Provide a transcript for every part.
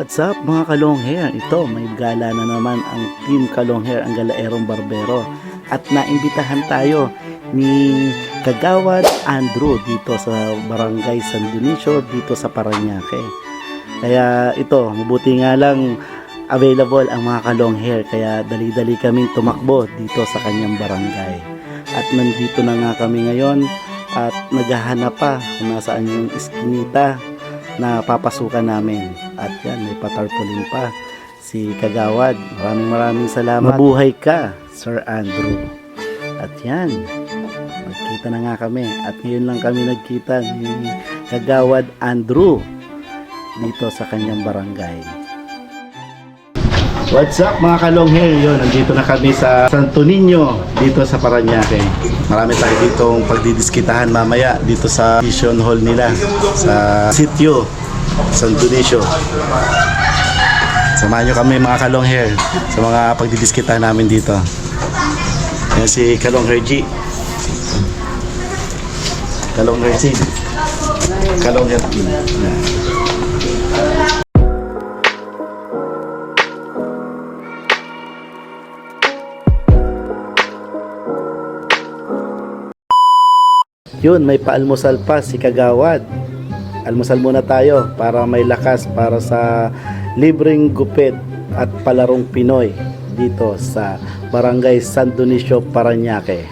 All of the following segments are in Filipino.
What's up mga kalong hair? Ito, may gala na naman ang Team Kalong Hair, ang Galaerong Barbero. At naimbitahan tayo ni Kagawad Andrew dito sa Barangay San Dionisio, dito sa Parañaque. Kaya ito, mabuti nga lang available ang mga kalong hair, kaya dali-dali kaming tumakbo dito sa kanyang barangay. At nandito na nga kami ngayon at naghahanap pa kung nasaan yung iskinita na papasukan namin. At yan, may patarpaulin pa si Kagawad. Maraming salamat. Mabuhay ka, Sir Andrew. At yan, magkita na nga kami. At ngayon lang kami nagkita ni Kagawad Andrew dito sa kanyang barangay. What's up mga kalong hair? Yun, nandito na kami sa Santo Niño, dito sa Parañaque. Marami tayo ditong pagdidiskitahan mamaya dito sa vision hall nila sa sitio San Dionisio. Samahan nyo kami mga kalong hair sa mga pagdidiskitahan namin dito. Yan si Kalong Hair G, Kalong Hair C, Kalong Hair P. Yun, may paalmusal pa si Kagawad. Almusal muna tayo para may lakas para sa libreng gupit at palarong Pinoy dito sa Barangay San Dionisio, Parañaque.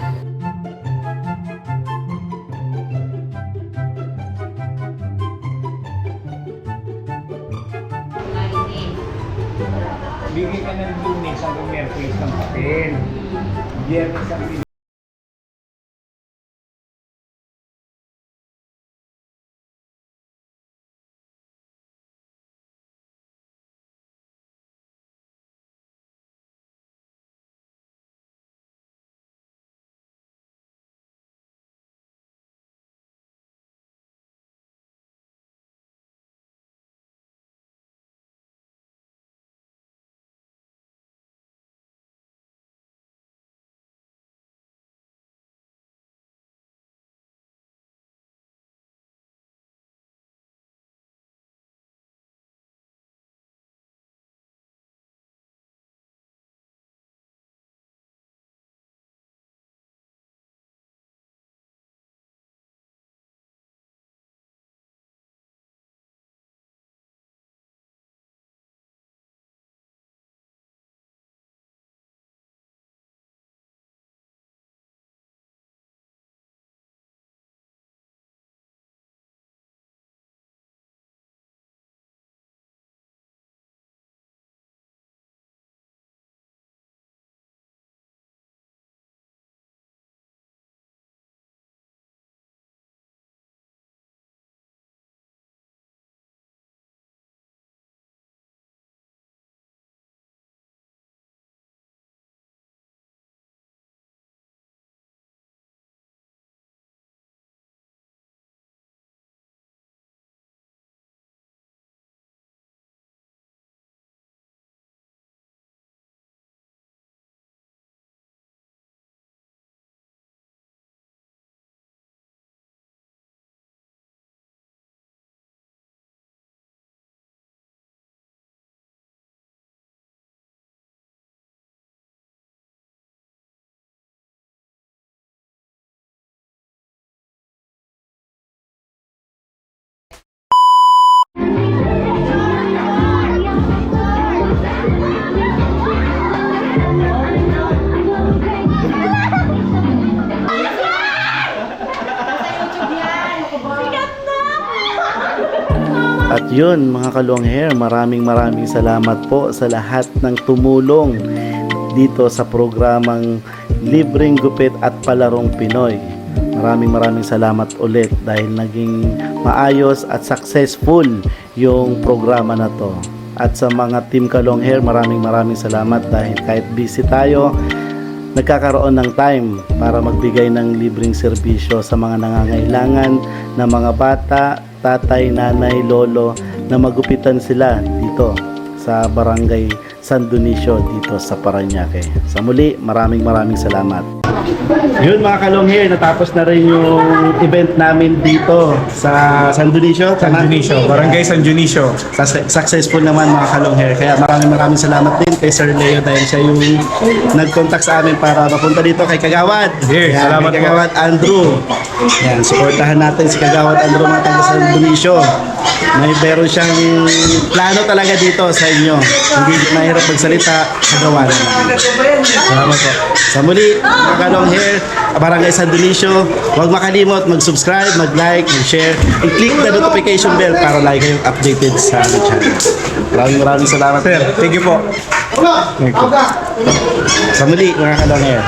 Bigay ka ng Lunes hanggang Merkulis ng papel. Biyernes ang At yun mga kalong hair, maraming salamat po sa lahat ng tumulong dito sa programang Libreng Gupit at Palarong Pinoy. Maraming salamat ulit dahil naging maayos at successful yung programa na to. At sa mga Team Kalong Hair, maraming salamat dahil kahit busy tayo, nagkakaroon ng time para magbigay ng libreng serbisyo sa mga nangangailangan na mga bata, tatay, nanay, lolo na magupitan sila dito sa Barangay San Dionisio dito sa Parañaque. Sa muli, maraming salamat. Yun mga kalongher, natapos na rin yung event namin dito sa San Dionisio. San Dionisio, Barangay San Dionisio. Successful naman mga kalongher. Kaya maraming salamat din kay Sir Leo dahil siya yung nag-contact sa amin para mapunta dito kay Kagawad. Yes, Yan, salamat kay po. Kagawad Andrew. Yan, supportahan natin si Kagawad Andrew mga taga San Dionisio. Meron siyang plano talaga dito sa inyo. Hindi mahirap magsalita, Kagawad. Salamat po. Sa muli, mga kalongher, Barangay San Dionisio, huwag makalimot mag-subscribe, mag-like, mag-share, i-click the notification bell para lagi kayong updated sa aming channel. Maraming salamat. Sir, thank you po. Sa muli, mga kalongher.